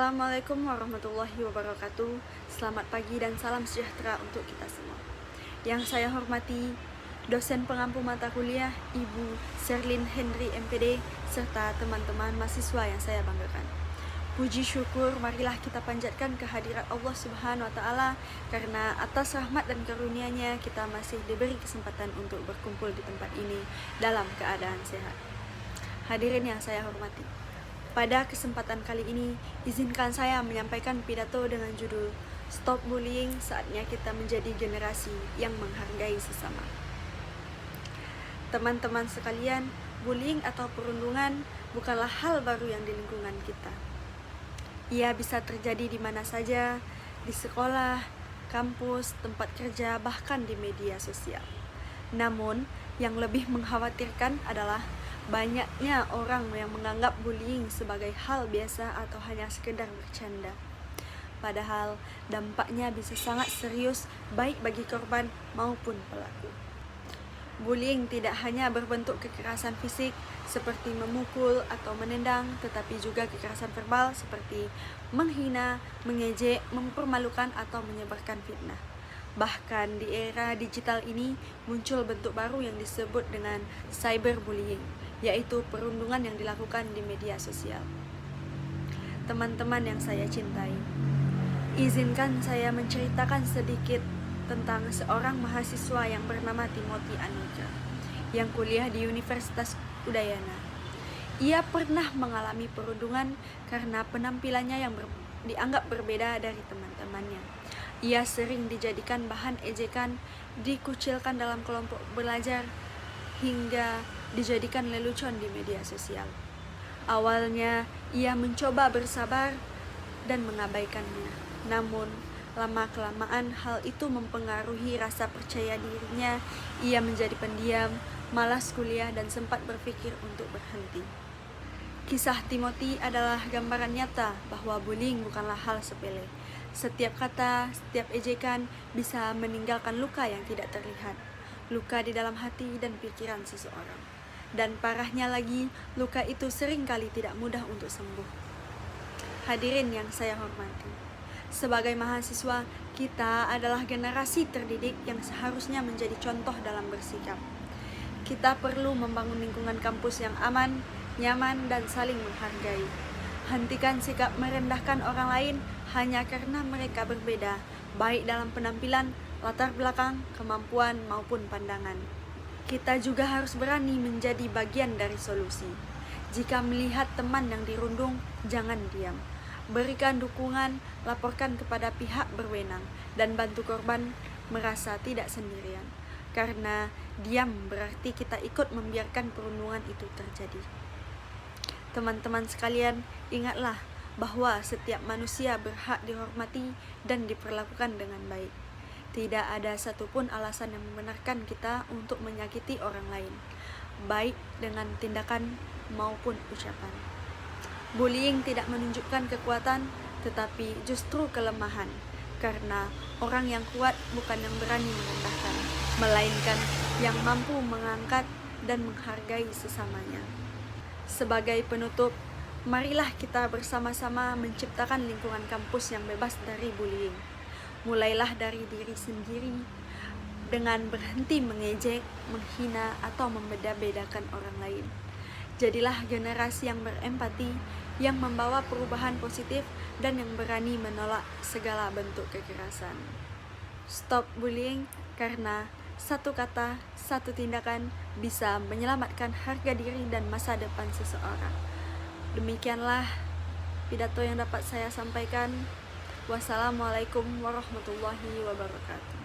Assalamualaikum warahmatullahi wabarakatuh. Selamat pagi dan salam sejahtera untuk kita semua. Yang saya hormati dosen pengampu mata kuliah Ibu Sherlyn Henry MPD serta teman-teman mahasiswa yang saya banggakan. Puji syukur marilah kita panjatkan kehadirat Allah Subhanahu wa taala karena atas rahmat dan karunia-Nya kita masih diberi kesempatan untuk berkumpul di tempat ini dalam keadaan sehat. Hadirin yang saya hormati, pada kesempatan kali ini, izinkan saya menyampaikan pidato dengan judul Stop Bullying, Saatnya Kita Menjadi Generasi yang Menghargai Sesama. Teman-teman sekalian, bullying atau perundungan bukanlah hal baru yang di lingkungan kita. Ia bisa terjadi di mana saja, di sekolah, kampus, tempat kerja, bahkan di media sosial. Namun, yang lebih mengkhawatirkan adalah banyaknya orang yang menganggap bullying sebagai hal biasa atau hanya sekedar bercanda. Padahal dampaknya bisa sangat serius baik bagi korban maupun pelaku. Bullying tidak hanya berbentuk kekerasan fisik seperti memukul atau menendang, tetapi juga kekerasan verbal seperti menghina, mengejek, mempermalukan atau menyebarkan fitnah. Bahkan di era digital ini muncul bentuk baru yang disebut dengan cyberbullying, yaitu perundungan yang dilakukan di media sosial. Teman-teman yang saya cintai, izinkan saya menceritakan sedikit tentang seorang mahasiswa yang bernama Timothy Anugrah yang kuliah di Universitas Udayana. Ia pernah mengalami perundungan karena penampilannya yang dianggap berbeda dari teman-temannya. Ia sering dijadikan bahan ejekan, dikucilkan dalam kelompok belajar, hingga dijadikan lelucon di media sosial. Awalnya, ia mencoba bersabar dan mengabaikannya. Namun, lama-kelamaan hal itu mempengaruhi rasa percaya dirinya. Ia menjadi pendiam, malas kuliah, dan sempat berpikir untuk berhenti. Kisah Timothy adalah gambaran nyata bahwa bullying bukanlah hal sepele. Setiap kata, setiap ejekan bisa meninggalkan luka yang tidak terlihat. Luka di dalam hati dan pikiran seseorang. Dan parahnya lagi, luka itu seringkali tidak mudah untuk sembuh. Hadirin yang saya hormati, sebagai mahasiswa, kita adalah generasi terdidik yang seharusnya menjadi contoh dalam bersikap. Kita perlu membangun lingkungan kampus yang aman, nyaman, dan saling menghargai. Hentikan sikap merendahkan orang lain hanya karena mereka berbeda, baik dalam penampilan, latar belakang, kemampuan, maupun pandangan. Kita juga harus berani menjadi bagian dari solusi. Jika melihat teman yang dirundung, jangan diam. Berikan dukungan, laporkan kepada pihak berwenang, dan bantu korban merasa tidak sendirian. Karena diam berarti kita ikut membiarkan perundungan itu terjadi. Teman-teman sekalian, ingatlah bahwa setiap manusia berhak dihormati dan diperlakukan dengan baik. Tidak ada satupun alasan yang membenarkan kita untuk menyakiti orang lain, baik dengan tindakan maupun ucapan. Bullying tidak menunjukkan kekuatan, tetapi justru kelemahan. Karena orang yang kuat bukan yang berani merendahkan, melainkan yang mampu mengangkat dan menghargai sesamanya. Sebagai penutup, marilah kita bersama-sama menciptakan lingkungan kampus yang bebas dari bullying. Mulailah dari diri sendiri dengan berhenti mengejek, menghina, atau membeda-bedakan orang lain. Jadilah generasi yang berempati, yang membawa perubahan positif, dan yang berani menolak segala bentuk kekerasan. Stop bullying, karena satu kata, satu tindakan bisa menyelamatkan harga diri dan masa depan seseorang. Demikianlah pidato yang dapat saya sampaikan. Wassalamualaikum warahmatullahi wabarakatuh.